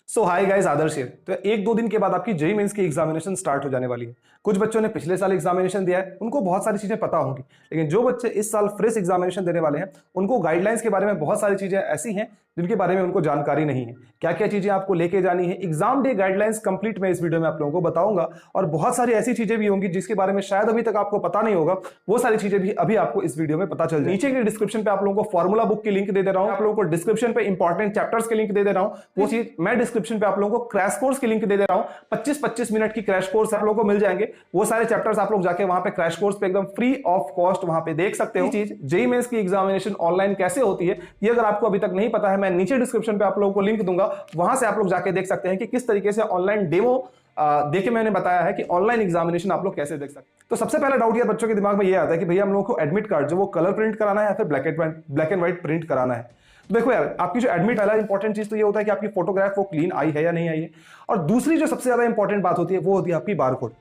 सो hi guys, आदर्श है। तो एक दो दिन के बाद आपकी जेईई मेंस की एग्जामिनेशन स्टार्ट हो जाने वाली है। कुछ बच्चों ने पिछले साल एग्जामिनेशन दिया है, उनको बहुत सारी चीजें पता होंगी, लेकिन जो बच्चे इस साल फ्रेश एग्जामिनेशन देने वाले हैं उनको गाइडलाइंस के बारे में बहुत सारी चीजें ऐसी हैं जिनके बारे में उनको जानकारी नहीं है। क्या क्या चीजें आपको लेके जानी है, एग्जाम डे गाइडलाइंस कंप्लीट मैं इस वीडियो में आप लोगों को बताऊंगा। और बहुत सारी ऐसी चीजें भी होंगी जिसके बारे में शायद अभी तक आपको पता नहीं होगा, वो सारी चीजें भी अभी आपको इस वीडियो में पता चल जाए। नीचे के डिस्क्रिप्शन पे आप लोगों को फॉर्मूला बुक की लिंक दे दे रहा हूं, आप लोगों को डिस्क्रिप्शन पे इंपॉर्टेंट चैप्टर्स की लिंक दे दे रहा हूं, वो चीज मैं डिस्क्रिप्शन पे आप लोगों को क्रैश कोर्स की लिंक दे दे रहा हूं। 25-25 मिनट की क्रैश कोर्स आप लोगों को मिल जाएंगे। वो सारे चैप्टर्स आप लोग जाके वहां पे क्रैश कोर्स पे एकदम फ्री ऑफ कॉस्ट वहां पे देख सकते हो। चीज जेईई मेंस की एग्जामिनेशन ऑनलाइन कैसे होती है, ये अगर आपको अभी तक नहीं पता है, मैं नीचे डिस्क्रिप्शन पे आप लोगों को लिंक दूंगा, वहां से आप लोग जाके देख सकते हैं कि किस तरीके से ऑनलाइन डेमो देखे मैंने बताया है कि ऑनलाइन एग्जामिनेशन आप लोग कैसे देख सकते हैं। तो सबसे पहला डाउट यार बच्चों के दिमाग में ये आता है कि भैया हम लोगों को एडमिट कार्ड जो वो कलर प्रिंट कराना है या फिर ब्लैक एंड व्हाइट प्रिंट कराना है। तो देखो यार, आपकी जो एडमिट वाला इंपॉर्टेंट चीज तो ये होता है कि आपकी फोटोग्राफ वो क्लीन आई है या नहीं आई है। और दूसरी जो सबसे ज्यादा इंपॉर्टेंट बात होती है वो होती है आपकी बारकोड।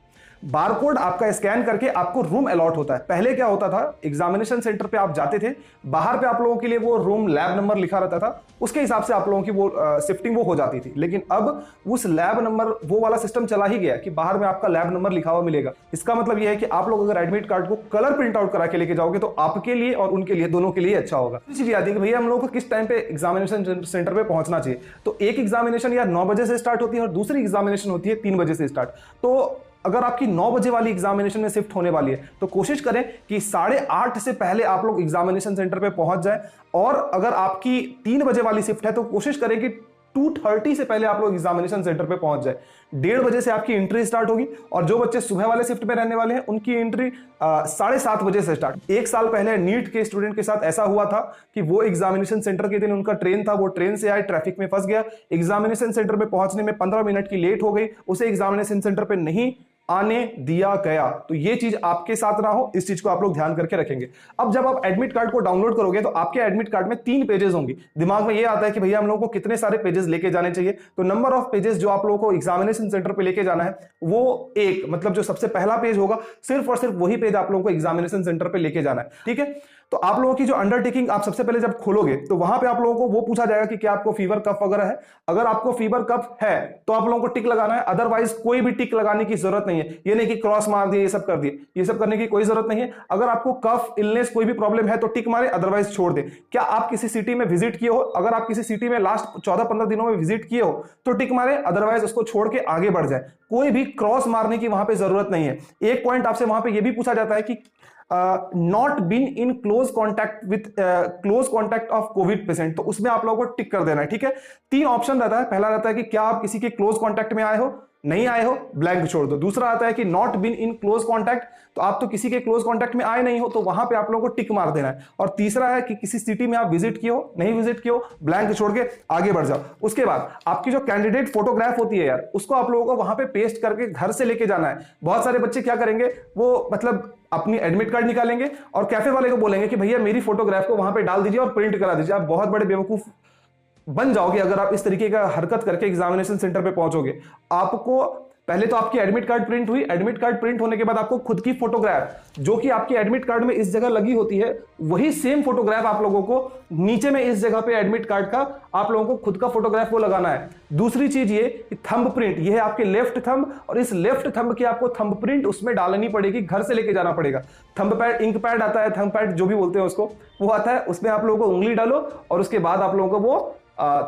बारकोड आपका स्कैन करके आपको रूम अलॉट होता है। पहले क्या होता था, एग्जामिनेशन सेंटर पे आप जाते थे, बाहर पे आप लोगों के लिए वो रूम लैब नंबर लिखा रहता था, उसके हिसाब से आप लोगों की वो शिफ्टिंग वो हो जाती थी। लेकिन अब उस लैब नंबर वो वाला सिस्टम चला ही गया कि बाहर में आपका लैब नंबर लिखा हुआ मिलेगा। इसका मतलब यह है कि आप लोग अगर एडमिट कार्ड को कलर प्रिंट आउट करा के लेके जाओगे तो आपके लिए और उनके लिए, दोनों के लिए अच्छा होगा। चीज आती है कि भैया हम लोगों को किस टाइम पे एग्जामिनेशन सेंटर पे पहुंचना चाहिए। तो एक एग्जामिनेशन या 9 बजे से स्टार्ट होती है और दूसरी एग्जामिनेशन होती है 3 बजे से स्टार्ट। तो अगर आपकी 9 बजे वाली एग्जामिनेशन में शिफ्ट होने वाली है तो कोशिश करें कि 8:30 से पहले आप लोग एग्जामिनेशन सेंटर पे पहुंच जाएं। और अगर आपकी 3 बजे वाली शिफ्ट है तो कोशिश करें कि 2:30 से पहले आप लोग एग्जामिनेशन सेंटर पे पहुंच जाए। 1:30 बजे से आपकी एंट्री स्टार्ट होगी और जो बच्चे सुबह वाले शिफ्ट में रहने वाले हैं उनकी एंट्री 7:30 बजे से स्टार्ट। एक साल पहले नीट के स्टूडेंट के साथ ऐसा हुआ था कि वो एग्जामिनेशन सेंटर के दिन उनका ट्रेन था, वो ट्रेन से आए, ट्रैफिक में फंस गया, एग्जामिनेशन सेंटर पे पहुंचने में 15 मिनट की लेट हो गई, उसे एग्जामिनेशन सेंटर पे नहीं आने दिया गया। तो ये चीज आपके साथ ना हो, इस चीज को आप लोग ध्यान करके रखेंगे। अब जब आप एडमिट कार्ड को डाउनलोड करोगे तो आपके एडमिट कार्ड में 3 पेजेस होंगे। दिमाग में ये आता है कि भैया हम लोगों को कितने सारे पेजेस लेके जाने चाहिए। तो नंबर ऑफ पेजेस जो आप लोगों को एग्जामिनेशन सेंटर पे लेके जाना है वो एक, मतलब जो सबसे पहला पेज होगा सिर्फ और सिर्फ वही पेज आप लोगों को एग्जामिनेशन सेंटर पे लेके जाना है। ठीक है, तो आप लोगों की जो अंडरटेकिंग आप सबसे पहले जब खोलोगे तो वहां पे आप लोगों को वो पूछा जाएगा कि क्या आपको फीवर कफ वगैरह है। अगर आपको फीवर कफ है तो आप लोगों को टिक लगाना है, अदरवाइज कोई भी टिक लगाने की जरूरत नहीं है। ये नहीं कि क्रॉस मार दिए, ये सब कर दिए, ये सब करने की कोई जरूरत नहीं है। अगर आपको कफ, इलनेस, कोई भी प्रॉब्लम है तो टिक मारे, अदरवाइज छोड़ दे। क्या आप किसी सिटी में विजिट किए हो, अगर आप किसी सिटी में लास्ट 14-15 दिनों में विजिट किए हो तो टिक मारे, अदरवाइज उसको छोड़ के आगे बढ़ जाए। कोई भी क्रॉस मारने की वहां पे जरूरत नहीं है। एक पॉइंट आपसे वहां पे ये भी पूछा जाता है कि not been in close contact with close contact of Covid patient, तो उसमें आप लोगों को टिक कर देना है। ठीक है, 3 ऑप्शन रहता है। पहला रहता है कि क्या आप किसी के क्लोज कॉन्टैक्ट में आए हो, नहीं आए हो, ब्लैंक छोड़ दो। दूसरा आता है कि not been in close contact, तो आप तो किसी के क्लोज कॉन्टैक्ट में आए नहीं हो, तो वहां पे आप लोगों को टिक मार देना है। और तीसरा है कि किसी सिटी में आप विजिट किए हो, नहीं विजिट किए हो, ब्लैंक छोड़ के आगे बढ़ जाओ। उसके बाद आपकी जो कैंडिडेट फोटोग्राफ होती है यार, उसको आप लोगों को वहां पे पेस्ट करके घर से लेके जाना है। बहुत सारे बच्चे क्या करेंगे, वो मतलब अपनी एडमिट कार्ड निकालेंगे और कैफे वाले को बोलेंगे कि भैया मेरी फोटोग्राफ को वहां पे डाल दीजिए और प्रिंट करा दीजिए। आप बहुत बड़े बेवकूफ बन जाओगे अगर आप इस तरीके का हरकत करके एग्जामिनेशन सेंटर पे पहुंचोगे। आपको पहले तो आपकी एडमिट कार्ड प्रिंट हुई, एडमिट कार्ड प्रिंट होने के बाद आपको खुद की फोटोग्राफ जो कि आपकी एडमिट कार्ड में इस जगह लगी होती है, वही सेम फोटोग्राफ आप लोगों को नीचे में इस जगह पे एडमिट कार्ड का आप लोगों को खुद का फोटोग्राफ वो लगाना है। दूसरी चीज ये थंब प्रिंट, ये है आपके लेफ्ट थंब, और इस लेफ्ट थंब की आपको थंब प्रिंट उसमें डालनी पड़ेगी, घर से लेके जाना पड़ेगा। थंब पैड, इंक पैड आता है, थंब पैड जो भी बोलते हैं उसको, वो आता है, उसमें आप लोगों को उंगली डालो और उसके बाद आप लोगों को वो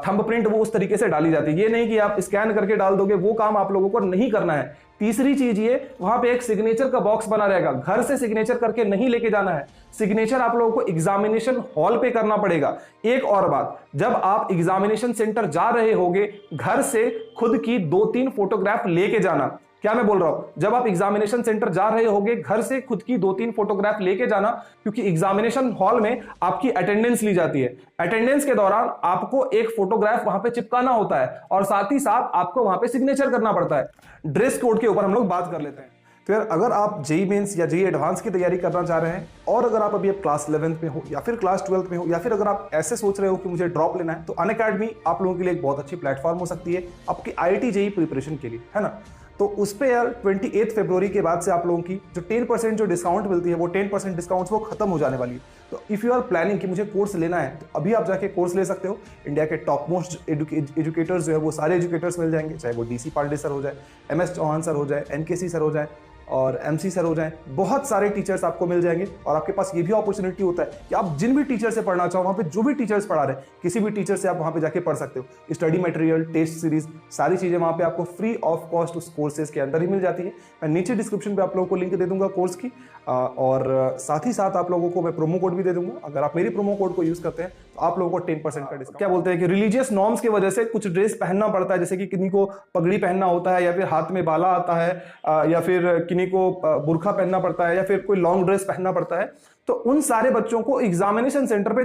थंब प्रिंट वो उस तरीके से डाली जाती है। ये नहीं कि आप स्कैन करके डाल दोगे, वो काम आप लोगों को नहीं करना है। तीसरी चीज ये, वहां पे एक सिग्नेचर का बॉक्स बना रहेगा, घर से सिग्नेचर करके नहीं लेके जाना है। सिग्नेचर आप लोगों को एग्जामिनेशन हॉल पे करना पड़ेगा। एक और बात, जब आप एग्जामिनेशन सेंटर जा रहे होगे, घर से खुद की 2-3 फोटोग्राफ लेके जाना। क्या मैं बोल रहा हूं, जब आप एग्जामिनेशन सेंटर जा रहे होगे, घर से खुद की 2-3 फोटोग्राफ लेके जाना, क्योंकि एग्जामिनेशन हॉल में आपकी अटेंडेंस ली जाती है। अटेंडेंस के दौरान आपको एक फोटोग्राफ वहां पे चिपकाना होता है और साथ ही साथ आपको वहां पे सिग्नेचर करना पड़ता है। ड्रेस कोड के ऊपर हम लोग बात कर लेते हैं। तो यार, अगर आप जेईई मेंस या जेईई एडवांस की तैयारी करना चाह रहे हैं और अगर आप अभी क्लास 11th में हो या फिर क्लास 12th में हो, या फिर अगर आप ऐसे सोच रहे हो कि मुझे ड्रॉप लेना है, तो अनअकैडमी आप लोगों के लिए एक बहुत अच्छी प्लेटफॉर्म हो सकती है आपकी आईआईटी जेईई प्रिपरेशन के लिए, है ना। तो उस पर यार 28 फरवरी के बाद से आप लोगों की जो 10% जो डिस्काउंट मिलती है वो 10% डिस्काउंट वो खत्म हो जाने वाली है। तो इफ़ यू आर प्लानिंग कि मुझे कोर्स लेना है तो अभी आप जाके कोर्स ले सकते हो। इंडिया के टॉप मोस्ट एजुकेटर्स जो है वो सारे एजुकेटर्स मिल जाएंगे, चाहे वो DC पांडे सर हो जाए, MS चौहान सर हो जाए, NKC सर हो जाए और MC सर हो जाए, बहुत सारे टीचर्स आपको मिल जाएंगे। और आपके पास ये भी अपॉर्चुनिटी होता है कि आप जिन भी टीचर से पढ़ना चाहो, वहाँ पे जो भी टीचर्स पढ़ा रहे किसी भी टीचर से आप वहाँ पे जाके पढ़ सकते हो। स्टडी मटेरियल, टेस्ट सीरीज, सारी चीज़ें वहाँ पे आपको फ्री ऑफ कॉस्ट उस कोर्सेज के अंदर ही मिल जाती है। मैं नीचे डिस्क्रिप्शन पे आप लोगों को लिंक दे दूंगा कोर्स की, और साथ ही साथ आप लोगों को मैं प्रोमो कोड भी दे दूंगा। अगर आप मेरी प्रोमो कोड को यूज़ करते हैं तो आप लोगों को 10% का डिस्काउंट। क्या बोलते हैं कि रिलीजियस नॉर्म्स की वजह से कुछ ड्रेस पहनना पड़ता है, जैसे कि किन्हीं को पगड़ी पहनना होता है, या फिर हाथ में बाला आता है, या फिर किन्हीं को बुर्खा पहनना पड़ता है, या फिर कोई लॉन्ग ड्रेस पहनना पड़ता है। तो उन सारे बच्चों को एग्जामिनेशन सेंटर पे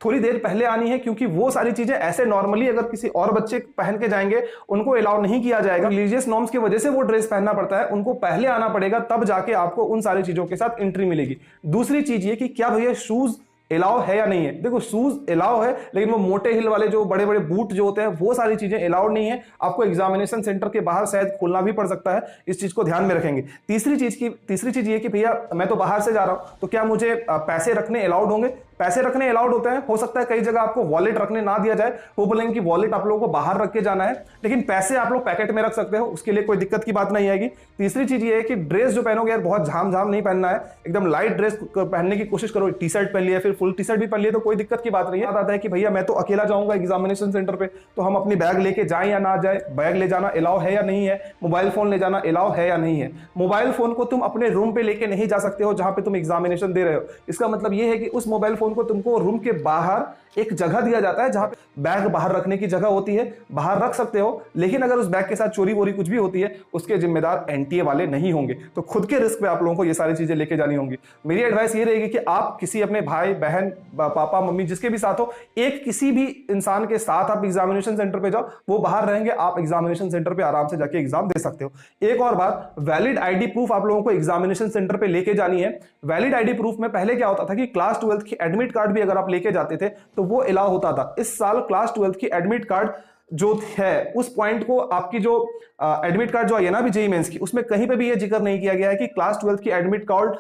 थोड़ी देर पहले आनी है, क्योंकि वो सारी चीजें ऐसे नॉर्मली अगर किसी और बच्चे पहन के जाएंगे उनको अलाउ नहीं किया जाएगा। रिलीजियस नॉर्म्स की वजह से वो ड्रेस पहनना पड़ता है, उनको पहले आना पड़ेगा, तब जाके आपको उन सारी चीजों के साथ एंट्री मिलेगी। दूसरी चीज ये कि क्या भैया शूज अलाउ है या नहीं है। देखो शूज अलाउ है, लेकिन वो मोटे हिल वाले जो बड़े बड़े बूट जो होते हैं वो सारी चीजें अलाउड नहीं है। आपको एग्जामिनेशन सेंटर के बाहर शायद खोलना भी पड़ सकता है, इस चीज को ध्यान में रखेंगे। तीसरी चीज ये कि भैया मैं तो बाहर से जा रहा हूं, तो क्या मुझे पैसे रखने अलाउड होंगे। पैसे रखने अलाउड होते हैं, हो सकता है कई जगह आपको वॉलेट रखने ना दिया जाए, वो बोलेंगे कि वॉलेट आप लोगों को बाहर रख के जाना है, लेकिन पैसे आप लोग पैकेट में रख सकते हो, उसके लिए कोई दिक्कत की बात नहीं आएगी। तीसरी चीज ये है कि ड्रेस जो पहनोगे यार बहुत झाम नहीं पहनना है, एकदम लाइट ड्रेस पहनने की कोशिश करो। टी शर्ट पहन लिया, फिर फुल टी शर्ट भी पहन लिया तो कोई दिक्कत की बात नहीं है। आता है कि भैया मैं तो अकेला जाऊंगा एग्जामिनेशन सेंटर पे, तो हम अपनी बैग लेके जाएं या ना जाए, बैग ले जाना अलाउ है या नहीं है, मोबाइल फोन ले जाना अलाउ है या नहीं है। मोबाइल फोन को तुम अपने रूम पे लेके नहीं जा सकते हो जहां पे तुम एग्जामिनेशन दे रहे हो। इसका मतलब ये है कि उस मोबाइल फोन को तुमको रूम के बाहर एक जगह दिया जाता है जहां पे बैग बाहर रखने की जगह होती है, बाहर रख सकते हो, लेकिन अगर उस बैग के साथ चोरी वोरी कुछ भी होती है उसके जिम्मेदार NTA वाले नहीं होंगे। तो खुद के रिस्क पे आप लोगों को ये सारी चीजें लेके जानी होंगी। मेरी एडवाइस ये रहेगी कि आप किसी अपने भाई बहन पापा मम्मी जिसके भी साथ हो, एक किसी भी इंसान के साथ आप एग्जामिनेशन सेंटर पे जाओ, वो बाहर रहेंगे, आप एग्जामिनेशन सेंटर पे आराम से जाके एग्जाम दे सकते हो। एक और बात, वैलिड ID प्रूफ आप लोगों को एग्जामिनेशन सेंटर पे लेके जानी है। वैलिड ID प्रूफ में पहले क्या होता था कि क्लास 12 की एडमिट कार्ड भी अगर आप लेके जाते थे तो वो अलाउ होता था। इस साल क्लास 12 की एडमिट कार्ड जो है उस पॉइंट को, आपकी जो एडमिट कार्ड जो है ना भी जेईई मेंस की, उसमें कहीं पे भी ये जिक्र नहीं किया गया है कि क्लास 12 की एडमिट कार्ड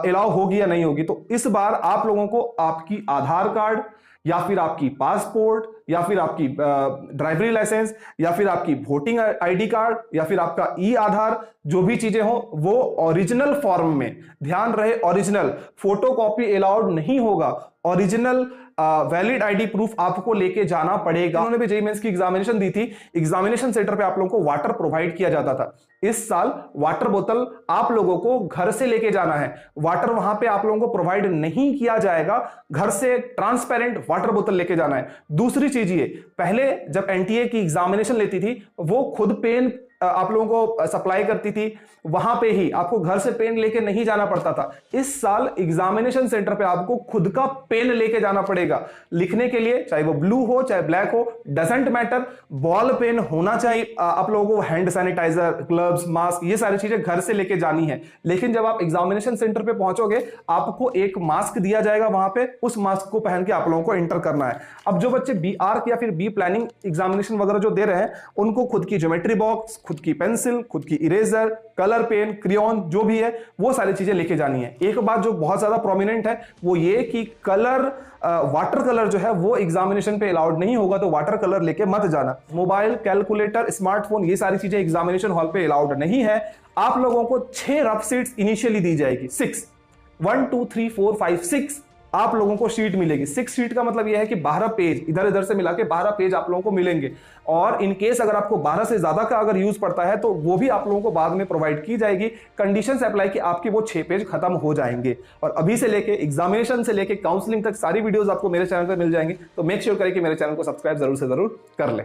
अलाउ होगी या नहीं होगी। तो इस बार आप लोगों को आपकी आधार कार्ड या फिर आपकी पासपोर्ट या फिर आपकी ड्राइवरी लाइसेंस या फिर आपकी वोटिंग ID कार्ड या फिर आपका आधार, जो भी चीजें हो वो ओरिजिनल फॉर्म में, ध्यान रहे ओरिजिनल, फोटोकॉपी अलाउड नहीं होगा, ओरिजिनल वैलिड ID प्रूफ आपको लेके जाना पड़ेगा। उन्होंने भी जेईई मेंस की एग्जामिनेशन दी थी, एग्जामिनेशन सेंटर पे आप लोगों को वाटर प्रोवाइड किया जाता था। इस साल वाटर बोतल आप लोगों को घर से लेके जाना है, वाटर वहां पे आप लोगों को प्रोवाइड नहीं किया जाएगा, घर से ट्रांसपेरेंट वाटर बोतल लेके जाना है। दूसरी चीज ये, पहले जब NTA की एग्जामिनेशन लेती थी वो खुद पेन आप लोगों को सप्लाई करती थी, वहां पे ही आपको घर से पेन लेके नहीं जाना पड़ता था। इस साल एग्जामिनेशन सेंटर पे आपको खुद का पेन लेके जाना पड़ेगा लिखने के लिए, चाहे वो ब्लू हो चाहे ब्लैक हो, डजंट मैटर, बॉल पेन होना चाहिए। आप लोगों को हैंड सैनिटाइजर, ग्लव्स, मास्क, ये सारी चीजें घर से लेके जानी है। लेकिन जब आप एग्जामिनेशन सेंटर पे पहुंचोगे आपको एक मास्क दिया जाएगा वहां पे, उस मास्क को पहन के आप लोगों को एंटर करना है। अब जो बच्चे BARC या फिर B प्लानिंग एग्जामिनेशन वगैरह जो दे रहे हैं, उनको खुद की ज्योमेट्री बॉक्स, खुद की पेंसिल, खुद की इरेजर, कलर पेन, क्रियॉन जो भी है वो सारी चीजें लेके जानी है। एक बात जो बहुत ज्यादा प्रोमिनेंट है वो ये कि वाटर कलर जो है वो एग्जामिनेशन पे अलाउड नहीं होगा, तो वाटर कलर लेके मत जाना। मोबाइल, कैलकुलेटर, स्मार्टफोन, ये सारी चीजें एग्जामिनेशन हॉल पे अलाउड नहीं है। आप लोगों को 6 रफ सीट्स इनिशियली दी जाएगी, 6, 1 2 3 4 5 6 आप लोगों को शीट मिलेगी। 6 शीट का मतलब यह है कि 12 पेज इधर इधर से मिला के 12 पेज आप लोगों को मिलेंगे, और इन केस अगर आपको 12 से ज्यादा का अगर यूज पड़ता है तो वो भी आप लोगों को बाद में प्रोवाइड की जाएगी। कंडीशंस अप्लाई कि आपके वो 6 पेज खत्म हो जाएंगे। और अभी से लेके एग्जामिनेशन से लेके काउंसलिंग तक सारी वीडियोस आपको मेरे चैनल पर मिल जाएंगे, तो मेक श्योर करें कि मेरे चैनल को सब्सक्राइब जरूर से जरूर कर लें।